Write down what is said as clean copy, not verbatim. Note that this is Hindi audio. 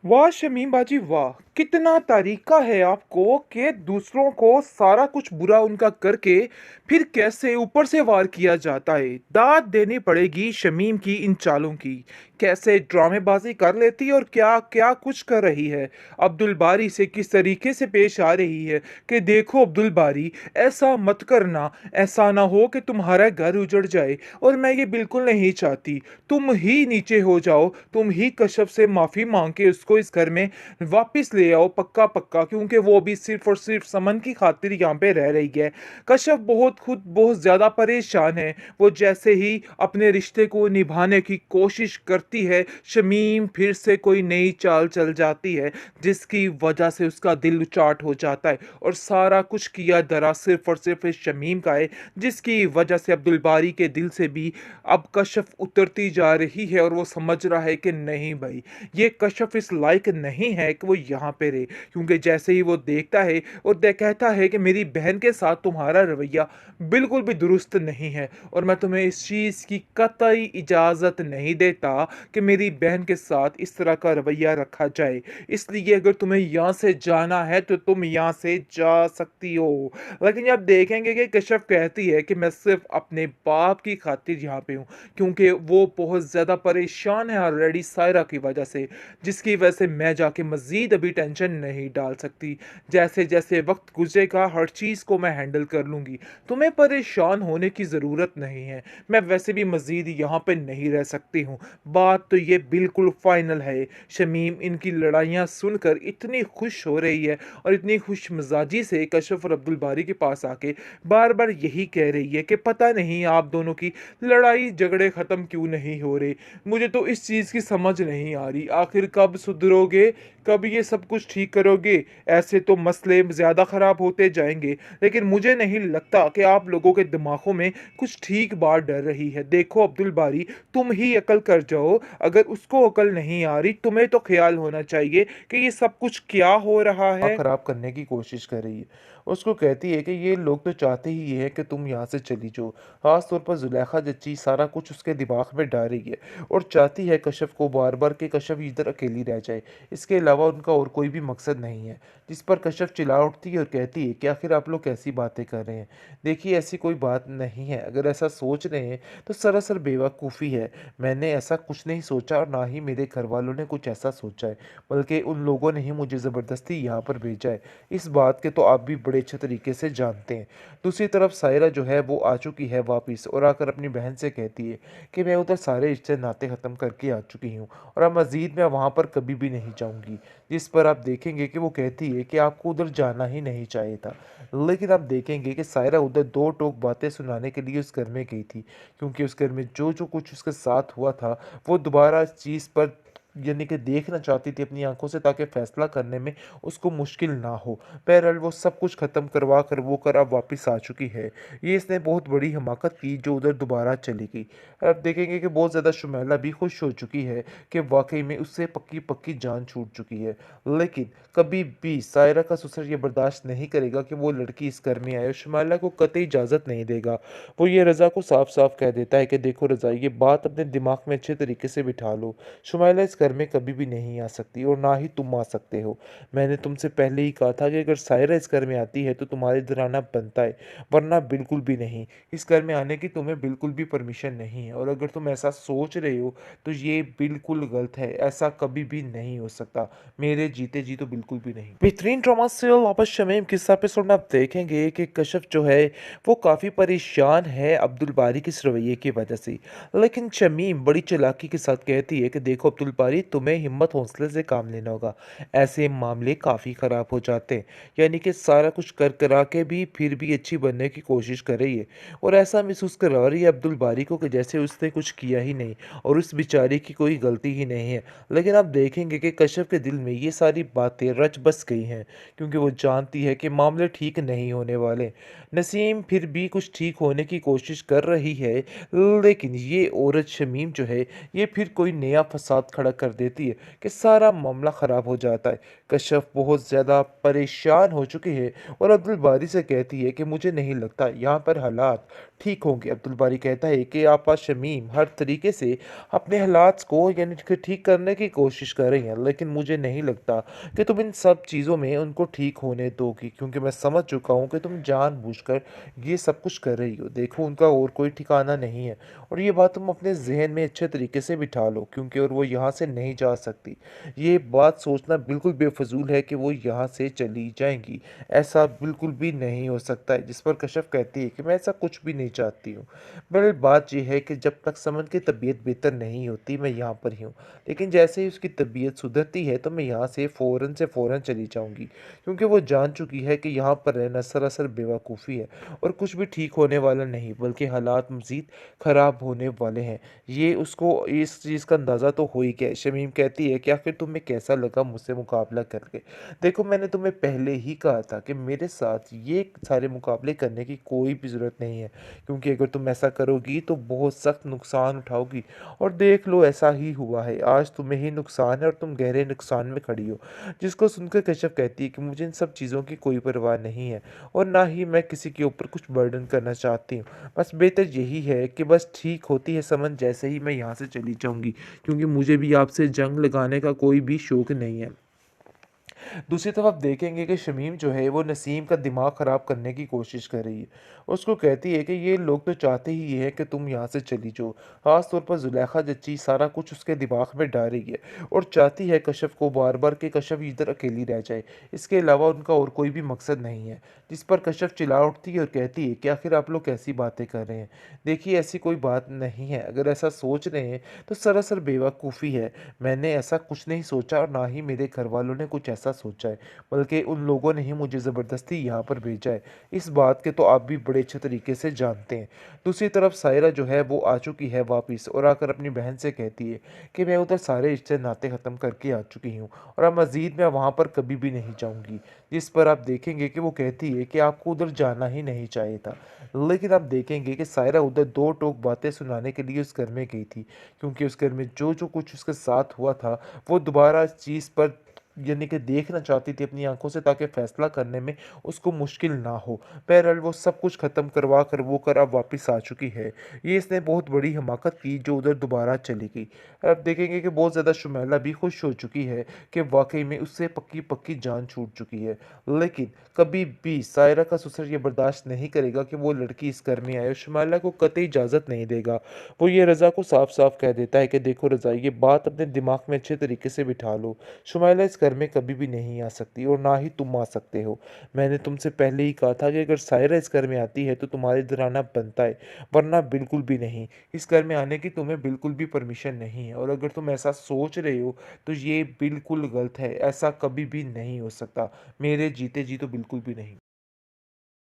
वाह शमीम बाजी वाह! कितना तरीका है आपको कि दूसरों को सारा कुछ बुरा उनका करके फिर कैसे ऊपर से वार किया जाता है। दाद देनी पड़ेगी शमीम की इन चालों की। कैसे ड्रामेबाजी कर लेती है और क्या-क्या कुछ कर रही है। अब्दुल बारी से किस तरीके से पेश आ रही है कि देखो अब्दुल बारी, ऐसा मत करना, ऐसा ना हो कि तुम्हारा घर उजड़ जाए और मैं ये बिल्कुल नहीं चाहती। तुम ही नीचे हो जाओ, तुम ही कश्यप से माफ़ी माँग के उसको इस घर में वापस ले आओ पक्का-पक्का, क्योंकि वो भी सिर्फ़ और सिर्फ़ समन की खातिर यहाँ पे रह रही है। कश्यप खुद बहुत ज़्यादा परेशान है। वो जैसे ही अपने रिश्ते को निभाने की कोशिश करती है, शमीम फिर से कोई नई चाल चल जाती है, जिसकी वजह से उसका दिल उचाट हो जाता है और सारा कुछ किया धरा सिर्फ़ और सिर्फ़ इस शमीम का है, जिसकी वजह से अब्दुल बारी के दिल से भी अब कश्यप उतरती जा रही है और वो समझ रहा है कि नहीं भाई, ये कश्यप इस लायक नहीं है कि वो यहाँ पे रहे, क्योंकि जैसे ही वो देखता है और कहता है कि मेरी बहन के साथ तुम्हारा रवैया बिल्कुल भी दुरुस्त नहीं है और मैं तुम्हें इस चीज़ की कतई इजाज़त नहीं देता कि मेरी बहन के साथ इस तरह का रवैया रखा जाए। इसलिए अगर तुम्हें यहाँ से जाना है तो तुम यहाँ से जा सकती हो। लेकिन आप देखेंगे कि कश्यप कहती है कि मैं सिर्फ अपने बाप की खातिर यहाँ पे हूँ, क्योंकि वो बहुत ज़्यादा परेशान है ऑलरेडी सायरा की वजह से, जिसकी वजह से मैं जाके मज़ीद अभी टेंशन नहीं डाल सकती। जैसे जैसे वक्त गुजरेगा हर चीज़ को मैं हैंडल कर लूँगी, तुम्हें परेशान होने की ज़रूरत नहीं है। मैं वैसे भी मज़ीद यहाँ पे नहीं रह सकती हूँ। बात तो ये बिल्कुल फाइनल है। शमीम इनकी लड़ाइयाँ सुनकर इतनी खुश हो रही है और इतनी खुश मिजाजी से कश्यप और अब्दुल बारी के पास आके बार बार यही कह रही है कि पता नहीं आप दोनों की लड़ाई झगड़े ख़त्म क्यों नहीं हो रहे। मुझे तो इस चीज़ की समझ नहीं आ रही, आखिर कब सुधरोगे, कब ये सब कुछ ठीक करोगे। ऐसे तो मसले ज़्यादा ख़राब होते जाएंगे, लेकिन मुझे नहीं लगता कि आप लोगों के दिमागों में कुछ ठीक बात डर रही है। देखो अब्दुल बारी, तुम ही अकल कर जाओ, अगर उसको अकल नहीं आ रही तुम्हें तो ख्याल होना चाहिए कि ये सब कुछ क्या हो रहा है। खराब करने की कोशिश कर रही है। उसको कहती है कि ये लोग तो चाहते ही ये है कि तुम यहाँ से चली जाओ। खास तौर पर जुलेखा जच्ची सारा कुछ उसके दिमाग में डाल रही है और चाहती है कश्यप को बार बार कि कश्यप इधर अकेली रह जाए। इसके अलावा उनका और कोई भी मकसद नहीं है। जिस पर कश्यप चिल्ला उठती है और कहती है कि आखिर आप लोग कैसी बातें कर रहे हैं। देखिए ऐसी कोई बात नहीं है, अगर ऐसा सोच रहे हैं तो सरासर बेवकूफ़ी है। मैंने ऐसा कुछ नहीं सोचा और ना ही मेरे घर वालों ने कुछ ऐसा सोचा है, बल्कि उन लोगों ने ही मुझे ज़बरदस्ती यहाँ पर भेजा है। इस बात के तो आप भी बड़े अच्छे तरीके से जानते हैं। दूसरी तरफ सायरा जो है वो आ चुकी है वापस और आकर अपनी बहन से कहती है कि मैं उधर सारे रिश्ते नाते ख़त्म करके आ चुकी हूँ और अब मज़ीद मैं वहाँ पर कभी भी नहीं जाऊँगी। जिस पर आप देखेंगे कि वो कहती है कि आपको उधर जाना ही नहीं चाहिए था। लेकिन आप देखेंगे कि सायरा उधर दो टोक बातें सुनाने के लिए उस घर में गई थी, क्योंकि उस घर में जो कुछ उसके साथ हुआ था वो दोबारा इस चीज़ पर यानी कि देखना चाहती थी अपनी आंखों से, ताकि फैसला करने में उसको मुश्किल ना हो। बहरहाल वो सब कुछ ख़त्म करवा कर वो कर अब वापस आ चुकी है। ये इसने बहुत बड़ी हिमाकत की जो उधर दोबारा चली गई। अब देखेंगे कि बहुत ज़्यादा शुमैला भी खुश हो चुकी है कि वाकई में उससे पक्की पक्की जान छूट चुकी है। लेकिन कभी भी सायरा का ससुर ये बर्दाश्त नहीं करेगा कि वो लड़की इस घर में आए और शुमैला को कतई इजाज़त नहीं देगा। वो ये रज़ा को साफ साफ कह देता है कि देखो रज़ा, ये बात अपने दिमाग में अच्छे तरीके से बिठा लो। शुमाइला इस घर में कभी भी नहीं आ सकती और ना ही तुम आ सकते हो। मैंने तुमसे पहले ही कहा था कि अगर सायरा इस घर में आती है तो तुम्हारे इधर आना बनता है, वरना बिल्कुल भी नहीं। इस घर में आने की तुम्हें बिल्कुल भी परमिशन नहीं है और अगर तुम ऐसा सोच रहे हो तो ये बिल्कुल गलत है। ऐसा कभी भी नहीं हो सकता, मेरे जीते जी तो बिल्कुल भी नहीं। बेहतरीन ड्रामा सीरियल वापस शमीम किस एपिसोड में आप देखेंगे कि कश्यप जो है वो काफ़ी परेशान है अब्दुल बारी के इस रवैये की वजह से। लेकिन शमीम बड़ी चालाकी के साथ कहती है कि देखो अब्दुल बारी, तुम्हें हिम्मत हौसले से काम लेना होगा, ऐसे मामले काफ़ी ख़राब हो जाते हैं। यानी कि सारा कुछ कर करा के भी फिर भी अच्छी बनने की कोशिश कर रही है और ऐसा महसूस करवा रही है अब्दुल बारी को कि जैसे उसने कुछ किया ही नहीं और उस बेचारी की कोई गलती ही नहीं है। लेकिन आप देखेंगे कि कश्यप के दिल में ये सारी बातें रच बस गई हैं, क्योंकि वो जानती है कि मामले ठीक नहीं होने वाले। नसीम फिर भी कुछ ठीक होने की कोशिश कर रही है, लेकिन ये औरत शमीम जो है ये फिर कोई नया फसाद खड़ा कर देती है कि सारा मामला ख़राब हो जाता है। कश्यप बहुत ज़्यादा परेशान हो चुकी है और अब्दुल बारी से कहती है कि मुझे नहीं लगता यहाँ पर हालात ठीक होंगे। अब्दुल बारी कहता है कि आपा शमीम हर तरीके से अपने हालात को यानी कि ठीक करने की कोशिश कर रही हैं, लेकिन मुझे नहीं लगता कि तुम इन सब चीज़ों में उनको ठीक होने दोगी, क्योंकि मैं समझ चुका हूँ कि तुम जानबूझकर ये सब कुछ कर रही हो। देखो उनका और कोई ठिकाना नहीं है और ये बात तुम अपने ज़हन में अच्छे तरीके से बिठा लो, क्योंकि और वो यहाँ से नहीं जा सकती। ये बात सोचना बिल्कुल बेफजूल है कि वो यहाँ से चली जाएंगी। ऐसा बिल्कुल भी नहीं हो सकता है। जिस पर कश्यप कहती है कि मैं ऐसा कुछ भी नहीं चाहती हूँ। बहरहाल बात ये है कि जब तक समन की तबीयत बेहतर नहीं होती मैं यहाँ पर ही हूँ, लेकिन जैसे ही उसकी तबीयत सुधरती है तो मैं यहाँ से फ़ौरन चली जाऊँगी, क्योंकि वो जान चुकी है कि यहाँ पर रहना सरासर बेवकूफ़ी है और कुछ भी ठीक होने वाला नहीं, बल्कि हालात मज़ीद ख़राब होने वाले हैं। ये उसको इस चीज़ का अंदाज़ा तो हो ही गया है। शमीम कहती है कि आखिर तुम्हें कैसा लगा मुझसे मुकाबला करके? देखो मैंने तुम्हें पहले ही कहा था कि मेरे साथ ये सारे मुकाबले करने की कोई भी ज़रूरत नहीं है, क्योंकि अगर तुम ऐसा करोगी तो बहुत सख्त नुकसान उठाओगी और देख लो ऐसा ही हुआ है। आज तुम्हें ही नुकसान है और तुम गहरे नुकसान में खड़ी हो। जिसको सुनकर कश्यप कहती है कि मुझे इन सब चीज़ों की कोई परवाह नहीं है और ना ही मैं किसी के ऊपर कुछ बर्डन करना चाहती हूँ। बस बेहतर यही है कि बस ठीक होती है समझ जैसे ही मैं यहाँ से चली जाऊँगी, क्योंकि मुझे भी आपसे जंग लगाने का कोई भी शौक नहीं है। दूसरी तरफ आप देखेंगे कि शमीम जो है वो नसीम का दिमाग ख़राब करने की कोशिश कर रही है। उसको कहती है कि ये लोग तो चाहते ही ये है कि तुम यहाँ से चली जाओ। ख़ास तौर पर ज़ुलेखा जच्ची सारा कुछ उसके दिमाग में डाल रही है और चाहती है कश्यप को बार बार कि कश्यप इधर अकेली रह जाए। इसके अलावा उनका और कोई भी मकसद नहीं है। जिस पर कश्यप चिल्ला उठती है और कहती है कि आखिर आप लोग कैसी बातें कर रहे हैं? देखिए ऐसी कोई बात नहीं है। अगर ऐसा सोच रहे हैं तो सरासर बेवकूफ़ी है। मैंने ऐसा कुछ नहीं सोचा और ना ही मेरे घर वालों ने कुछ ऐसा सोचा है, बल्कि उन लोगों ने ही मुझे ज़बरदस्ती यहाँ पर भेजा है। इस बात के तो आप भी बड़े अच्छे तरीके से जानते हैं। दूसरी तरफ सायरा जो है वो आ चुकी है वापस और आकर अपनी बहन से कहती है कि मैं उधर सारे रिश्ते नाते ख़त्म करके आ चुकी हूँ और अब मज़ीद मैं वहाँ पर कभी भी नहीं जाऊँगी। जिस पर आप देखेंगे कि वो कहती है कि आपको उधर जाना ही नहीं चाहिए था। लेकिन आप देखेंगे कि सायरा उधर दो टोक बातें सुनाने के लिए उस घर में गई थी, क्योंकि उस घर में जो कुछ उसके साथ हुआ था वो दोबारा इस चीज़ पर यानी कि देखना चाहती थी अपनी आंखों से, ताकि फैसला करने में उसको मुश्किल ना हो। बहरहाल वो सब कुछ ख़त्म करवा कर वो कर अब वापस आ चुकी है। ये इसने बहुत बड़ी हिमाकत की जो उधर दोबारा चली गई। अब देखेंगे कि बहुत ज़्यादा शुमैला भी खुश हो चुकी है कि वाकई में उससे पक्की पक्की जान छूट चुकी है। लेकिन कभी भी सायरा का ससुर ये बर्दाश्त नहीं करेगा कि वो लड़की इस घर में आए और शुमैला को कतई इजाज़त नहीं देगा। वो ये रज़ा को साफ साफ कह देता है कि देखो रज़ा, ये बात अपने दिमाग में अच्छे तरीके से बिठा लो। शुमाइला इस घर में कभी भी नहीं आ सकती और ना ही तुम आ सकते हो। मैंने तुमसे पहले ही कहा था कि अगर सायरा इस घर में आती है तो तुम्हारे इधर आना बनता है, वरना बिल्कुल भी नहीं। इस घर में आने की तुम्हें बिल्कुल भी परमिशन नहीं है और अगर तुम ऐसा सोच रहे हो तो ये बिल्कुल गलत है। ऐसा कभी भी नहीं हो सकता। मेरे जीते जी तो बिल्कुल भी नहीं।